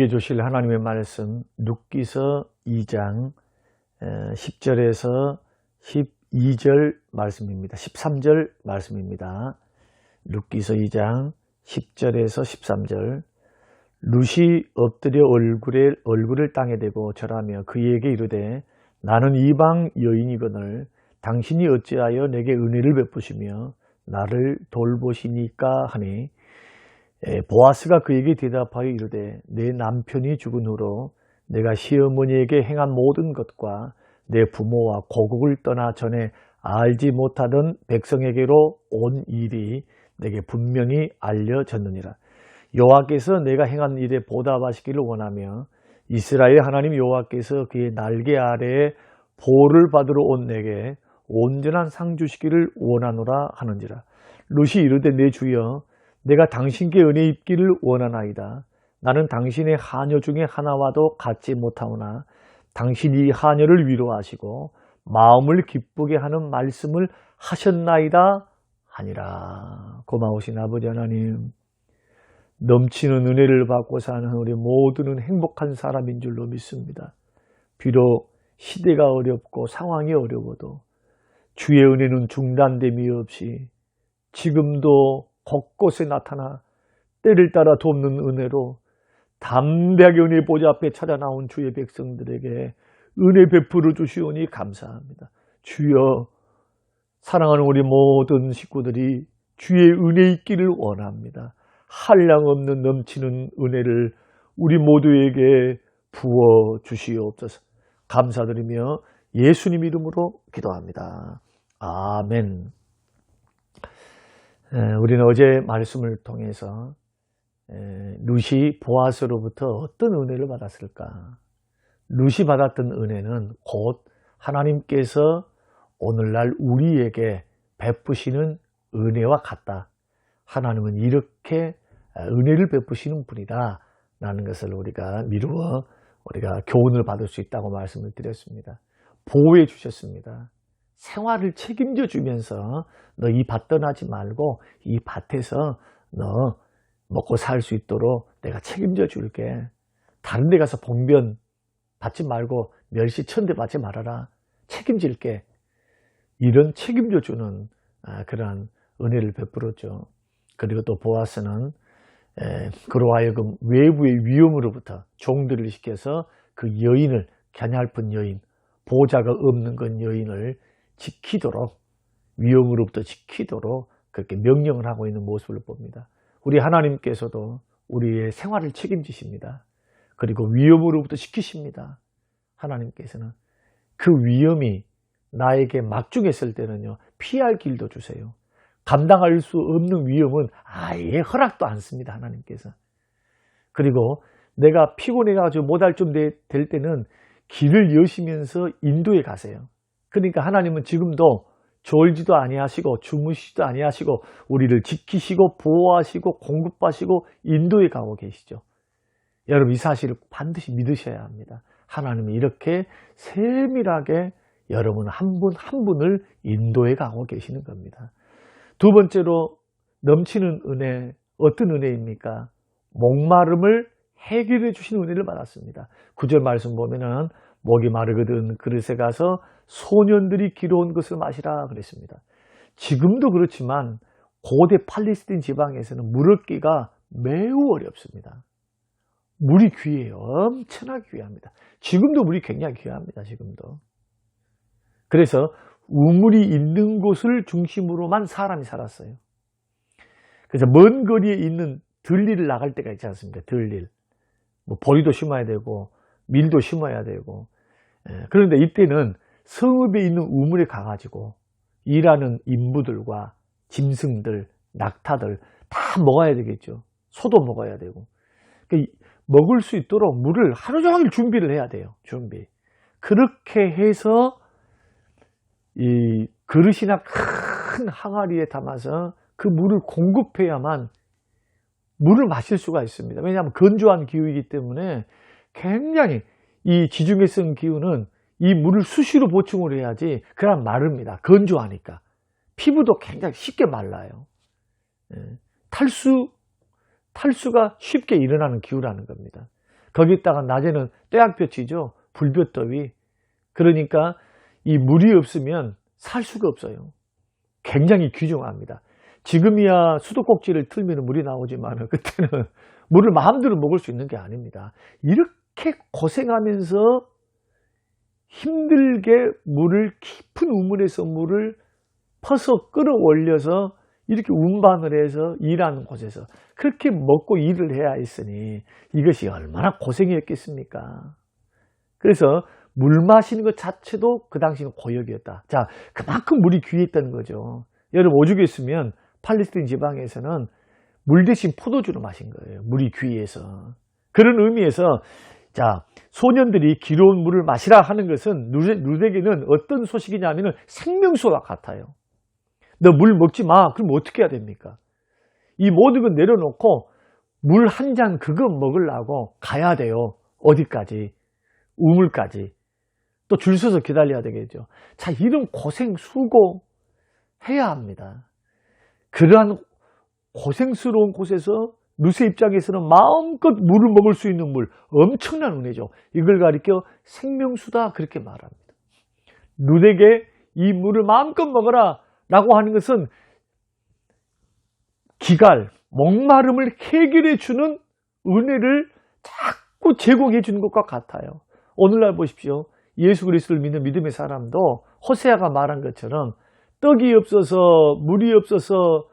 우리에게 주실 하나님의 말씀 룻기서 2장 10절에서 12절 말씀입니다. 13절 말씀입니다. 룻기서 2장 10절에서 13절. 룻이 엎드려 얼굴을 땅에 대고 절하며 그에게 이르되 나는 이방 여인이거늘 당신이 어찌하여 내게 은혜를 베푸시며 나를 돌보시니까 하니 보아스가 그에게 대답하여 이르되 내 남편이 죽은 후로 내가 시어머니에게 행한 모든 것과 내 부모와 고국을 떠나 전에 알지 못하던 백성에게로 온 일이 내게 분명히 알려졌느니라. 여호와께서 내가 행한 일에 보답하시기를 원하며 이스라엘 하나님 여호와께서 그의 날개 아래에 보를 받으러 온 내게 온전한 상 주시기를 원하노라 하는지라. 룻이 이르되 내 주여 내가 당신께 은혜 입기를 원하나이다. 나는 당신의 하녀 중에 하나와도 같지 못하오나 당신이 하녀를 위로하시고 마음을 기쁘게 하는 말씀을 하셨나이다 하니라. 고마우신 아버지 하나님, 넘치는 은혜를 받고 사는 우리 모두는 행복한 사람인 줄로 믿습니다. 비록 시대가 어렵고 상황이 어려워도 주의 은혜는 중단됨이 없이 지금도 곳곳에 나타나 때를 따라 돕는 은혜로 담대하게 은혜 보좌 앞에 찾아 나온 주의 백성들에게 은혜 베풀어 주시오니 감사합니다. 주여, 사랑하는 우리 모든 식구들이 주의 은혜 있기를 원합니다. 한량없는 넘치는 은혜를 우리 모두에게 부어 주시옵소서. 감사드리며 예수님 이름으로 기도합니다. 아멘. 우리는 어제 말씀을 통해서 룻이 보아스로부터 어떤 은혜를 받았을까? 룻이 받았던 은혜는 곧 하나님께서 오늘날 우리에게 베푸시는 은혜와 같다. 하나님은 이렇게 은혜를 베푸시는 분이다 라는 것을 우리가 미루어 우리가 교훈을 받을 수 있다고 말씀을 드렸습니다. 보호해 주셨습니다. 생활을 책임져 주면서 너 이 밭 떠나지 말고 이 밭에서 너 먹고 살 수 있도록 내가 책임져 줄게. 다른 데 가서 봉변 받지 말고 멸시 천대 받지 말아라. 책임질게. 이런 책임져 주는 그러한 은혜를 베풀었죠. 그리고 또 보아스는 그로 하여금 외부의 위험으로부터 종들을 시켜서 그 여인을, 갸냘픈 여인, 보호자가 없는 건 여인을 지키도록, 위험으로부터 지키도록 그렇게 명령을 하고 있는 모습을 봅니다. 우리 하나님께서도 우리의 생활을 책임지십니다. 그리고 위험으로부터 지키십니다. 하나님께서는 그 위험이 나에게 막중했을 때는요, 피할 길도 주세요. 감당할 수 없는 위험은 아예 허락도 않습니다. 하나님께서. 그리고 내가 피곤해가지고 못할 좀 될 때는 길을 여시면서 인도해 가세요. 그러니까 하나님은 지금도 졸지도 아니하시고 주무시지도 아니하시고 우리를 지키시고 보호하시고 공급하시고 인도해 가고 계시죠. 여러분, 이 사실을 반드시 믿으셔야 합니다. 하나님이 이렇게 세밀하게 여러분 한 분 한 분을 인도해 가고 계시는 겁니다. 두 번째로 넘치는 은혜, 어떤 은혜입니까? 목마름을 해결해 주신 은혜를 받았습니다. 9절 말씀 보면은 목이 마르거든 그릇에 가서 소년들이 기러온 것을 마시라 그랬습니다. 지금도 그렇지만 고대 팔레스틴 지방에서는 물 얻기가 매우 어렵습니다. 물이 귀해요. 엄청나게 귀합니다. 지금도 물이 굉장히 귀합니다. 지금도. 그래서 우물이 있는 곳을 중심으로만 사람이 살았어요. 그래서 먼 거리에 있는 들리를 나갈 때가 있지 않습니까? 들릴. 뭐 보리도 심어야 되고 밀도 심어야 되고. 그런데 이때는 성읍에 있는 우물에 가가지고 일하는 인부들과 짐승들, 낙타들 다 먹어야 되겠죠. 소도 먹어야 되고. 그러니까 먹을 수 있도록 물을 하루 종일 준비를 해야 돼요. 준비. 그렇게 해서 이 그릇이나 큰 항아리에 담아서 그 물을 공급해야만 물을 마실 수가 있습니다. 왜냐하면 건조한 기후이기 때문에 굉장히 이 지중해성 기후는 이 물을 수시로 보충을 해야지 그럼 마릅니다. 건조하니까. 피부도 굉장히 쉽게 말라요. 탈수가 쉽게 일어나는 기후라는 겁니다. 거기다가 낮에는 떼약볕이죠. 불볕더위. 그러니까 이 물이 없으면 살 수가 없어요. 굉장히 귀중합니다. 지금이야 수도꼭지를 틀면 물이 나오지만 그때는 물을 마음대로 먹을 수 있는 게 아닙니다. 이렇게 고생하면서 힘들게 물을 깊은 우물에서 물을 퍼서 끌어올려서 이렇게 운반을 해서 일하는 곳에서 그렇게 먹고 일을 해야 했으니 이것이 얼마나 고생이었겠습니까? 그래서 물 마시는 것 자체도 그 당시는 고역이었다. 자, 그만큼 물이 귀했다는 거죠. 여러분 오죽 했으면 팔레스타인 지방에서는 물 대신 포도주로 마신 거예요. 물이 귀해서. 그런 의미에서 자, 소년들이 기로운 물을 마시라 하는 것은 룻에게는 어떤 소식이냐면 생명수와 같아요. 너 물 먹지 마. 그럼 어떻게 해야 됩니까? 이 모든 걸 내려놓고 물 한 잔 그거 먹으려고 가야 돼요. 어디까지? 우물까지. 또 줄 서서 기다려야 되겠죠. 자, 이런 고생, 수고 해야 합니다. 그러한 고생스러운 곳에서 룻의 입장에서는 마음껏 물을 먹을 수 있는 물, 엄청난 은혜죠. 이걸 가리켜 생명수다 그렇게 말합니다. 룻에게 이 물을 마음껏 먹어라 라고 하는 것은 기갈, 목마름을 해결해 주는 은혜를 자꾸 제공해 주는 것과 같아요. 오늘날 보십시오. 예수 그리스도를 믿는 믿음의 사람도 호세아가 말한 것처럼 떡이 없어서 물이 없어서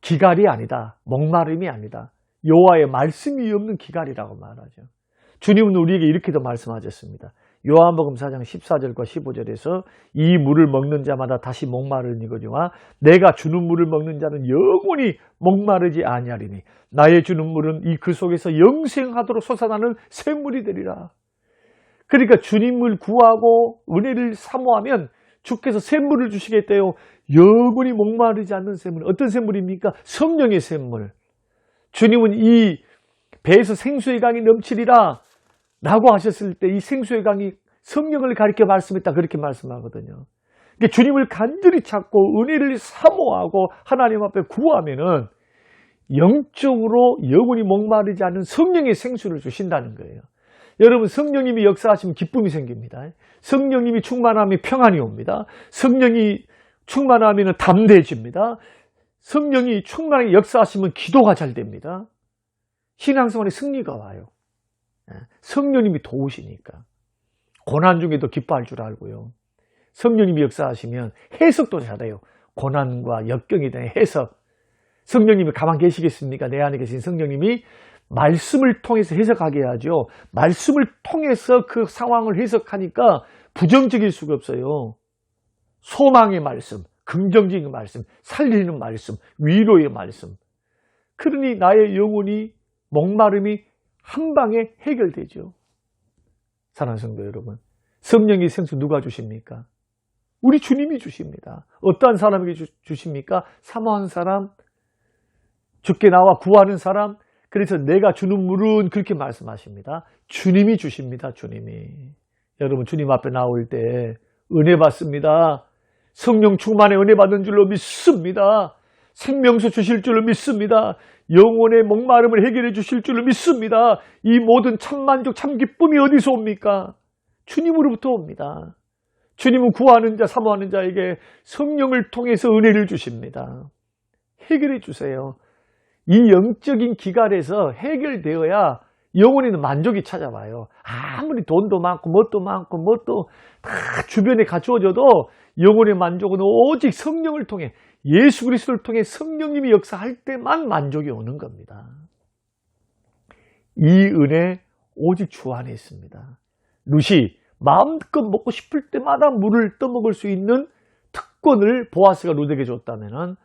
기갈이 아니다. 목마름이 아니다. 여호와의 말씀이 없는 기갈이라고 말하죠. 주님은 우리에게 이렇게도 말씀하셨습니다. 요한복음 4장 14절과 15절에서 이 물을 먹는 자마다 다시 목마르니거니와 내가 주는 물을 먹는 자는 영원히 목마르지 아니하리니 나의 주는 물은 이 그 속에서 영생하도록 솟아나는 샘물이 되리라. 그러니까 주님을 구하고 은혜를 사모하면 주께서 샘물을 주시겠대요. 영원히 목마르지 않는 샘물. 어떤 샘물입니까? 성령의 샘물. 주님은 이 배에서 생수의 강이 넘치리라 라고 하셨을 때 이 생수의 강이 성령을 가리켜 말씀했다 그렇게 말씀하거든요. 그러니까 주님을 간절히 찾고 은혜를 사모하고 하나님 앞에 구하면은 영적으로 영원히 목마르지 않는 성령의 생수를 주신다는 거예요. 여러분 성령님이 역사하시면 기쁨이 생깁니다. 성령님이 충만하면 평안이 옵니다. 성령이 충만하면 담대해집니다. 성령이 충만하게 역사하시면 기도가 잘 됩니다. 신앙생활에 승리가 와요. 성령님이 도우시니까. 고난 중에도 기뻐할 줄 알고요. 성령님이 역사하시면 해석도 잘해요. 고난과 역경에 대한 해석. 성령님이 가만 계시겠습니까? 내 안에 계신 성령님이 말씀을 통해서 해석하게 하죠. 말씀을 통해서 그 상황을 해석하니까 부정적일 수가 없어요. 소망의 말씀, 긍정적인 말씀, 살리는 말씀, 위로의 말씀. 그러니 나의 영혼이 목마름이 한 방에 해결되죠. 사랑하는 성도 여러분, 성령의 생수 누가 주십니까? 우리 주님이 주십니다. 어떠한 사람에게 주십니까? 사모하는 사람, 주께 나와 구하는 사람. 그래서 내가 주는 물은 그렇게 말씀하십니다. 주님이 주십니다. 주님이. 여러분 주님 앞에 나올 때 은혜 받습니다. 성령 충만의 은혜 받는 줄로 믿습니다. 생명수 주실 줄로 믿습니다. 영혼의 목마름을 해결해 주실 줄로 믿습니다. 이 모든 참만족 참기쁨이 어디서 옵니까? 주님으로부터 옵니다. 주님은 구하는 자 사모하는 자에게 성령을 통해서 은혜를 주십니다. 해결해 주세요. 이 영적인 기갈에서 해결되어야 영혼에는 만족이 찾아와요. 아무리 돈도 많고 뭣도 다 주변에 갖추어져도 영혼의 만족은 오직 성령을 통해 예수 그리스도를 통해 성령님이 역사할 때만 만족이 오는 겁니다. 이 은혜 오직 주 안에 있습니다. 룻이 마음껏 먹고 싶을 때마다 물을 떠먹을 수 있는 특권을 보아스가 룻에게 줬다면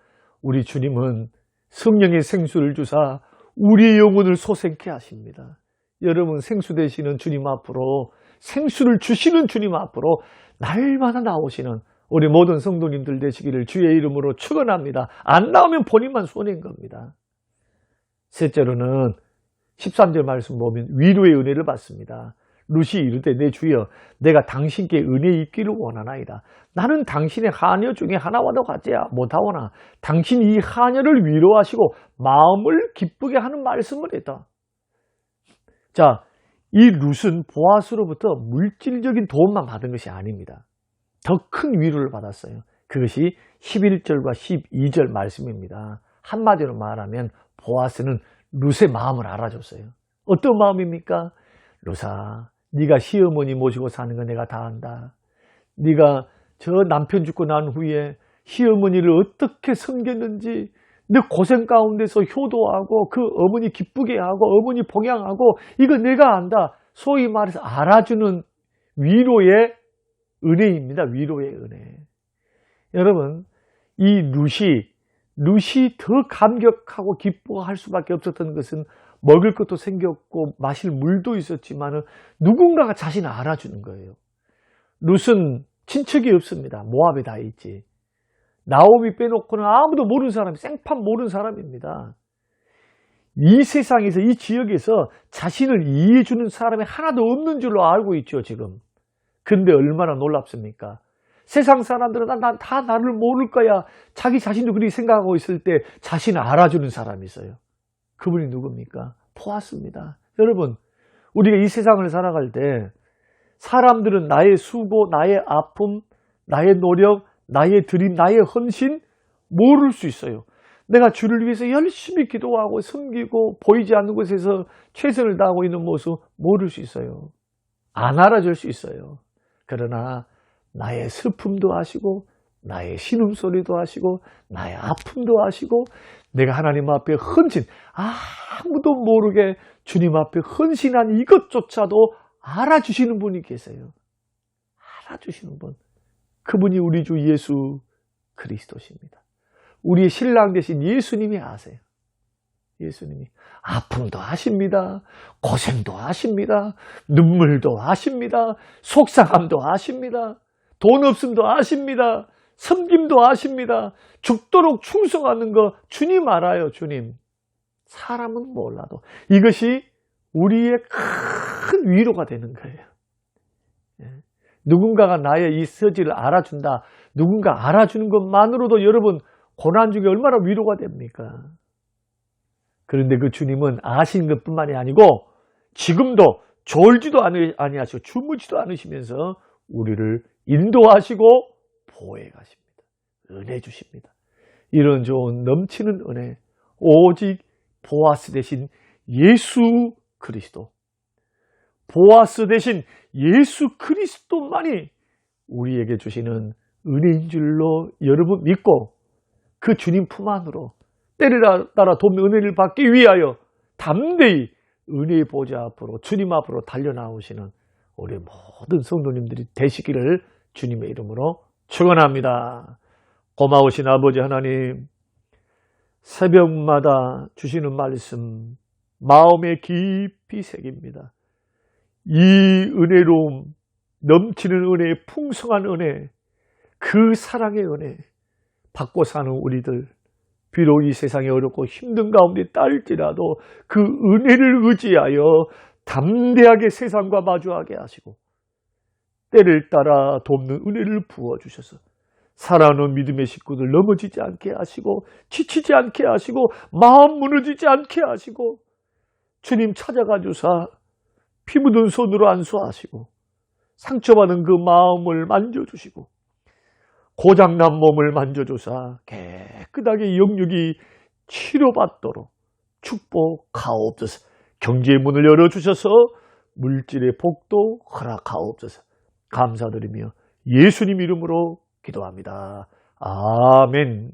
우리 주님은 성령의 생수를 주사 우리의 영혼을 소생케 하십니다. 여러분 생수 되시는 주님 앞으로 생수를 주시는 주님 앞으로 날마다 나오시는 우리 모든 성도님들 되시기를 주의 이름으로 축원합니다. 안 나오면 본인만 손해인 겁니다. 셋째로는 13절 말씀 보면 위로의 은혜를 받습니다. 룻이 이르되 내 주여 내가 당신께 은혜 입기를 원하나이다. 나는 당신의 하녀 중에 하나와도 같지 못하오나 당신이 이 하녀를 위로하시고 마음을 기쁘게 하는 말씀을 했다. 자, 이 룻은 보아스로부터 물질적인 도움만 받은 것이 아닙니다. 더 큰 위로를 받았어요. 그것이 11절과 12절 말씀입니다. 한마디로 말하면 보아스는 룻의 마음을 알아줬어요. 어떤 마음입니까? 룻아, 네가 시어머니 모시고 사는 거 내가 다 안다. 네가 저 남편 죽고 난 후에 시어머니를 어떻게 섬겼는지, 내 고생 가운데서 효도하고 그 어머니 기쁘게 하고 어머니 봉양하고 이거 내가 안다. 소위 말해서 알아주는 위로의 은혜입니다. 위로의 은혜. 여러분, 이 룻이 더 감격하고 기뻐할 수밖에 없었던 것은 먹을 것도 생겼고 마실 물도 있었지만 누군가가 자신을 알아주는 거예요. 룻은 친척이 없습니다. 모압에 다 있지. 나오미 빼놓고는 아무도 모르는 사람이, 생판 모르는 사람입니다. 이 세상에서, 이 지역에서 자신을 이해해주는 사람이 하나도 없는 줄로 알고 있죠, 지금. 근데 얼마나 놀랍습니까? 세상 사람들은 다 나를 모를 거야. 자기 자신도 그렇게 생각하고 있을 때 자신을 알아주는 사람이 있어요. 그분이 누굽니까? 보았습니다. 여러분, 우리가 이 세상을 살아갈 때 사람들은 나의 수고, 나의 아픔, 나의 노력, 나의 드림, 나의 헌신 모를 수 있어요. 내가 주를 위해서 열심히 기도하고 섬기고 보이지 않는 곳에서 최선을 다하고 있는 모습 모를 수 있어요. 안 알아줄 수 있어요. 그러나 나의 슬픔도 아시고 나의 신음소리도 아시고 나의 아픔도 아시고 내가 하나님 앞에 헌신, 아무도 모르게 주님 앞에 헌신한 이것조차도 알아주시는 분이 계세요. 알아주시는 분. 그분이 우리 주 예수 그리스도십니다. 우리의 신랑 되신 예수님이 아세요. 예수님이 아픔도 아십니다. 고생도 아십니다. 눈물도 아십니다. 속상함도 아십니다. 돈 없음도 아십니다. 섬김도 아십니다. 죽도록 충성하는 거 주님 알아요. 주님. 사람은 몰라도 이것이 우리의 큰 위로가 되는 거예요. 누군가가 나의 이 처지를 알아준다. 누군가 알아주는 것만으로도 여러분 고난 중에 얼마나 위로가 됩니까? 그런데 그 주님은 아시는 것뿐만이 아니고 지금도 졸지도 아니하시고 주무지도 않으시면서 우리를 인도하시고 보호해 가십니다. 은혜 주십니다. 이런 좋은 넘치는 은혜, 오직 보아스 대신 예수 그리스도, 보아스 대신 예수 그리스도만이 우리에게 주시는 은혜인 줄로 여러분 믿고 그 주님 품 안으로 때를 따라 돕는 은혜를 받기 위하여 담대히 은혜의 보좌 앞으로 주님 앞으로 달려나오시는 우리 모든 성도님들이 되시기를 주님의 이름으로 축원합니다. 고마우신 아버지 하나님, 새벽마다 주시는 말씀 마음에 깊이 새깁니다. 이 은혜로움, 넘치는 은혜, 풍성한 은혜, 그 사랑의 은혜 받고 사는 우리들, 비록 이 세상이 어렵고 힘든 가운데 딸지라도 그 은혜를 의지하여 담대하게 세상과 마주하게 하시고 때를 따라 돕는 은혜를 부어주셔서 사랑하는 믿음의 식구들 넘어지지 않게 하시고 지치지 않게 하시고 마음 무너지지 않게 하시고 주님 찾아가 주사 피 묻은 손으로 안수하시고 상처받은 그 마음을 만져주시고 고장난 몸을 만져주사 깨끗하게 영육이 치료받도록 축복하옵소서. 경제의 문을 열어주셔서 물질의 복도 허락하옵소서. 감사드리며 예수님 이름으로 기도합니다. 아멘.